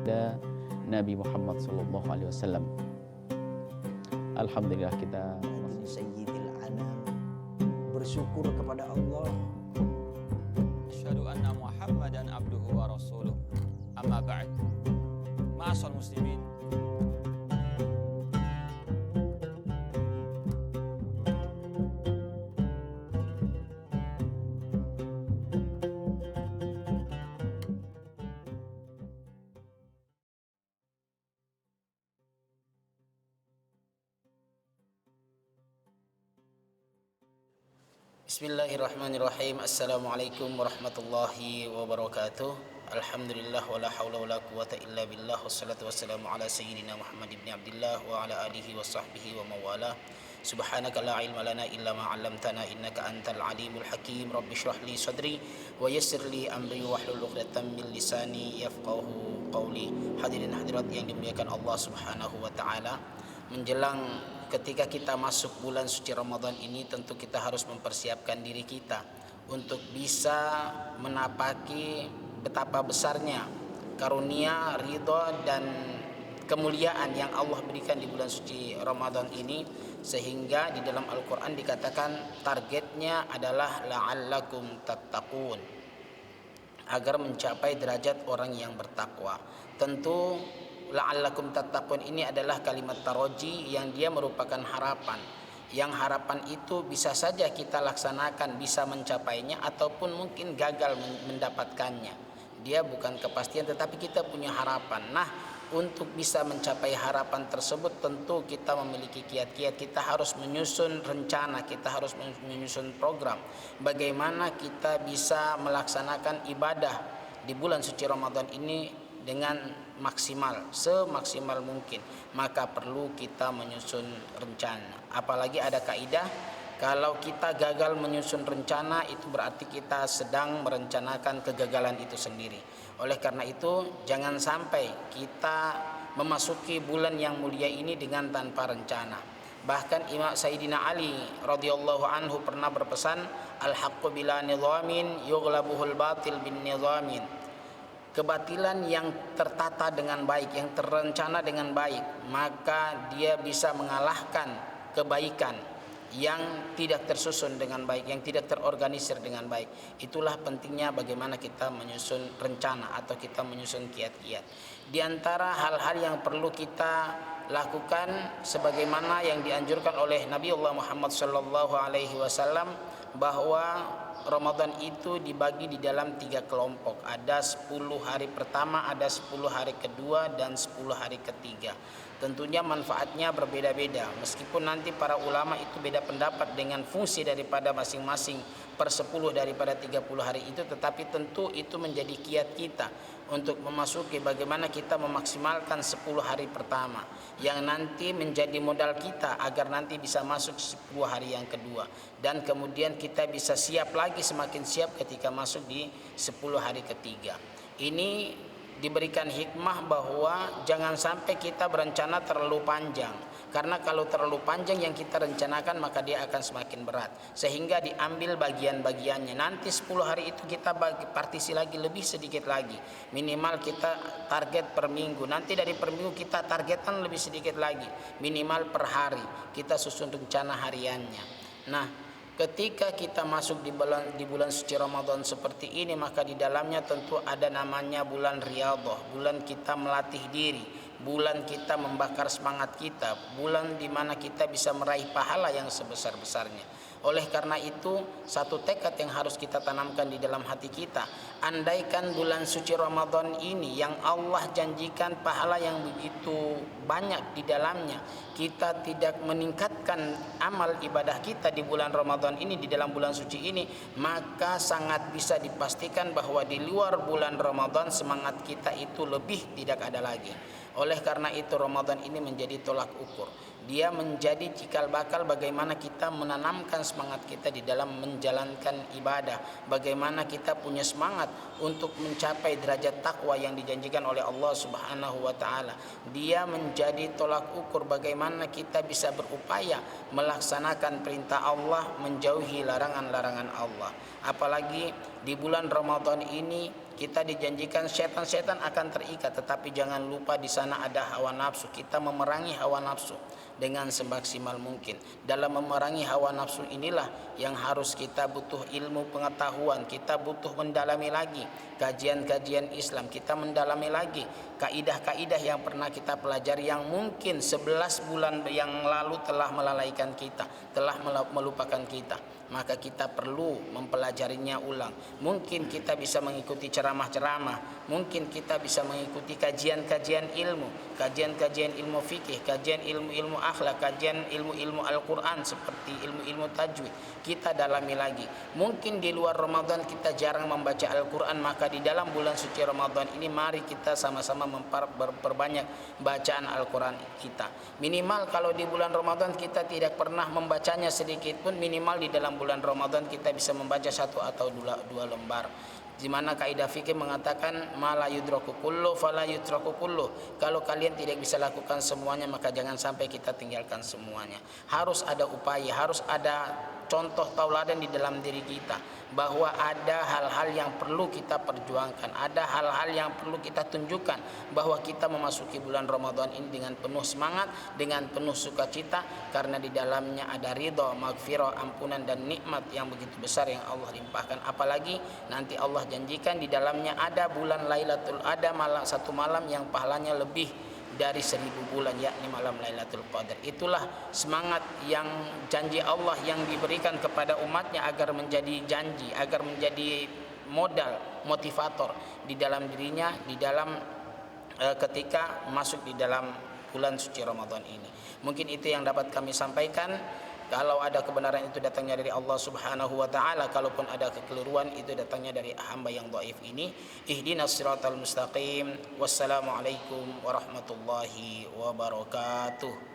dan Nabi Muhammad sallallahu alaihi wasallam. Alhamdulillah kita Sayyidil Anam, bersyukur kepada Allah. Asyhadu anna Muhammadan abduhu wa rasuluh. Amma ba'd. Ma'asal muslimin. Bismillahirrahmanirrahim. Assalamualaikum warahmatullahi wabarakatuh. Alhamdulillah wala haula wala quwata illa billah. Wassalatu wassalamu ala sayyidina Muhammad ibn Abdullah wa ala alihi wa sahbihi wa mawala. Subhanaka la ilma lana illa ma 'allamtana innaka antal alimul hakim. Rabbi shrah li sadri wa yassir li amri wahlul 'uqdatam min lisani yafqahu qawli. Hadirin hadirat yang dimuliakan Allah Subhanahu wa taala, menjelang ketika kita masuk bulan suci Ramadan ini, tentu kita harus mempersiapkan diri kita untuk bisa menapaki betapa besarnya karunia, ridha dan kemuliaan yang Allah berikan di bulan suci Ramadan ini, sehingga di dalam Al-Quran dikatakan targetnya adalah la'allakum tattaqun, agar mencapai derajat orang yang bertakwa. Tentu la'allakum tattaqun ini adalah kalimat taroji yang dia merupakan harapan, yang harapan itu bisa saja kita laksanakan, bisa mencapainya ataupun mungkin gagal mendapatkannya. Dia bukan kepastian, tetapi kita punya harapan. Nah, untuk bisa mencapai harapan tersebut tentu kita memiliki kiat-kiat. Kita harus menyusun rencana, kita harus menyusun program bagaimana kita bisa melaksanakan ibadah di bulan suci Ramadan ini dengan maksimal, semaksimal mungkin. Maka perlu kita menyusun rencana. Apalagi ada kaidah, kalau kita gagal menyusun rencana, itu berarti kita sedang merencanakan kegagalan itu sendiri. Oleh karena itu, jangan sampai kita memasuki bulan yang mulia ini dengan tanpa rencana. Bahkan Imam Sayyidina Ali radhiyallahu anhu pernah berpesan, al-haqqu bila nizamin yughlabuhul batil bin nizamin. Kebatilan yang tertata dengan baik, yang terencana dengan baik, maka dia bisa mengalahkan kebaikan yang tidak tersusun dengan baik, yang tidak terorganisir dengan baik. Itulah pentingnya bagaimana kita menyusun rencana atau kita menyusun kiat-kiat. Di antara hal-hal yang perlu kita lakukan sebagaimana yang dianjurkan oleh Nabi Allah Muhammad sallallahu alaihi wasallam, bahwa Ramadan itu dibagi di dalam 3 kelompok. Ada 10 hari pertama, ada 10 hari kedua, dan 10 hari ketiga. Tentunya manfaatnya berbeda-beda. Meskipun nanti para ulama itu beda pendapat dengan fungsi daripada masing-masing per 10 daripada 30 hari itu, tetapi tentu itu menjadi kiat kita untuk memasuki bagaimana kita memaksimalkan 10 hari pertama yang nanti menjadi modal kita agar nanti bisa masuk 10 hari yang kedua, dan kemudian kita bisa siap lagi, semakin siap ketika masuk di 10 hari ketiga. Ini diberikan hikmah bahwa jangan sampai kita berencana terlalu panjang, karena kalau terlalu panjang yang kita rencanakan maka dia akan semakin berat, sehingga diambil bagian-bagiannya. Nanti 10 hari itu kita bagi partisi lagi, lebih sedikit lagi, minimal kita target per minggu. Nanti dari per minggu kita targetan lebih sedikit lagi, minimal per hari kita susun rencana hariannya. Nah, ketika kita masuk di bulan suci Ramadan seperti ini, maka di dalamnya tentu ada namanya bulan riyadhah, bulan kita melatih diri, bulan kita membakar semangat kita, bulan di mana kita bisa meraih pahala yang sebesar-besarnya. Oleh karena itu, satu tekad yang harus kita tanamkan di dalam hati kita, andaikan bulan suci Ramadan ini yang Allah janjikan pahala yang begitu banyak di dalamnya, kita tidak meningkatkan amal ibadah kita di bulan Ramadan ini, di dalam bulan suci ini, maka sangat bisa dipastikan bahwa di luar bulan Ramadan semangat kita itu lebih tidak ada lagi. Oleh karena itu Ramadan ini menjadi tolak ukur. Dia menjadi cikal bakal bagaimana kita menanamkan semangat kita di dalam menjalankan ibadah, bagaimana kita punya semangat untuk mencapai derajat takwa yang dijanjikan oleh Allah Subhanahu wa taala. Dia menjadi tolak ukur bagaimana kita bisa berupaya melaksanakan perintah Allah, menjauhi larangan-larangan Allah. Apalagi di bulan Ramadan ini kita dijanjikan setan-setan akan terikat, tetapi jangan lupa di sana ada hawa nafsu. Kita memerangi hawa nafsu dengan semaksimal mungkin. Dalam memerangi hawa nafsu inilah yang harus kita butuh ilmu pengetahuan, kita butuh mendalami lagi kajian-kajian Islam, kita mendalami lagi kaidah-kaidah yang pernah kita pelajari yang mungkin 11 bulan yang lalu telah melalaikan kita, telah melupakan kita. Maka kita perlu mempelajarinya ulang. Mungkin kita bisa mengikuti ceramah-ceramah, mungkin kita bisa mengikuti kajian-kajian ilmu, kajian-kajian ilmu fikih, kajian ilmu-ilmu akhlak, kajian ilmu-ilmu Al-Quran seperti ilmu-ilmu tajwid. Kita dalami lagi. Mungkin di luar Ramadan kita jarang membaca Al-Quran, maka di dalam bulan suci Ramadan ini mari kita sama-sama memperbanyak bacaan Al-Quran kita. Minimal kalau di bulan Ramadan kita tidak pernah membacanya sedikit pun, minimal di dalam bulan Ramadan kita bisa membaca 1 atau 2 lembar. Di mana kaidah fikih mengatakan mala yudraku kullu fala yutraku kullu. Kalau kalian tidak bisa lakukan semuanya, maka jangan sampai kita tinggalkan semuanya. Harus ada upaya, harus ada contoh tauladan di dalam diri kita bahwa ada hal-hal yang perlu kita perjuangkan, ada hal-hal yang perlu kita tunjukkan bahwa kita memasuki bulan Ramadan ini dengan penuh semangat, dengan penuh sukacita, karena di dalamnya ada ridha, maghfirah, ampunan dan nikmat yang begitu besar yang Allah limpahkan. Apalagi nanti Allah janjikan di dalamnya ada bulan Lailatul, ada satu malam yang pahalanya lebih dari 1000 bulan, yakni malam Lailatul Qadar. Itulah semangat yang janji Allah yang diberikan kepada umatnya agar menjadi janji, agar menjadi modal, motivator di dalam dirinya, di dalam ketika masuk di dalam bulan suci Ramadan ini. Mungkin itu yang dapat kami sampaikan. Kalau ada kebenaran itu datangnya dari Allah Subhanahu wa taala, kalaupun ada kekeliruan itu datangnya dari hamba yang dhaif ini. Ihdinas siratal mustaqim. Wassalamualaikum warahmatullahi wabarakatuh.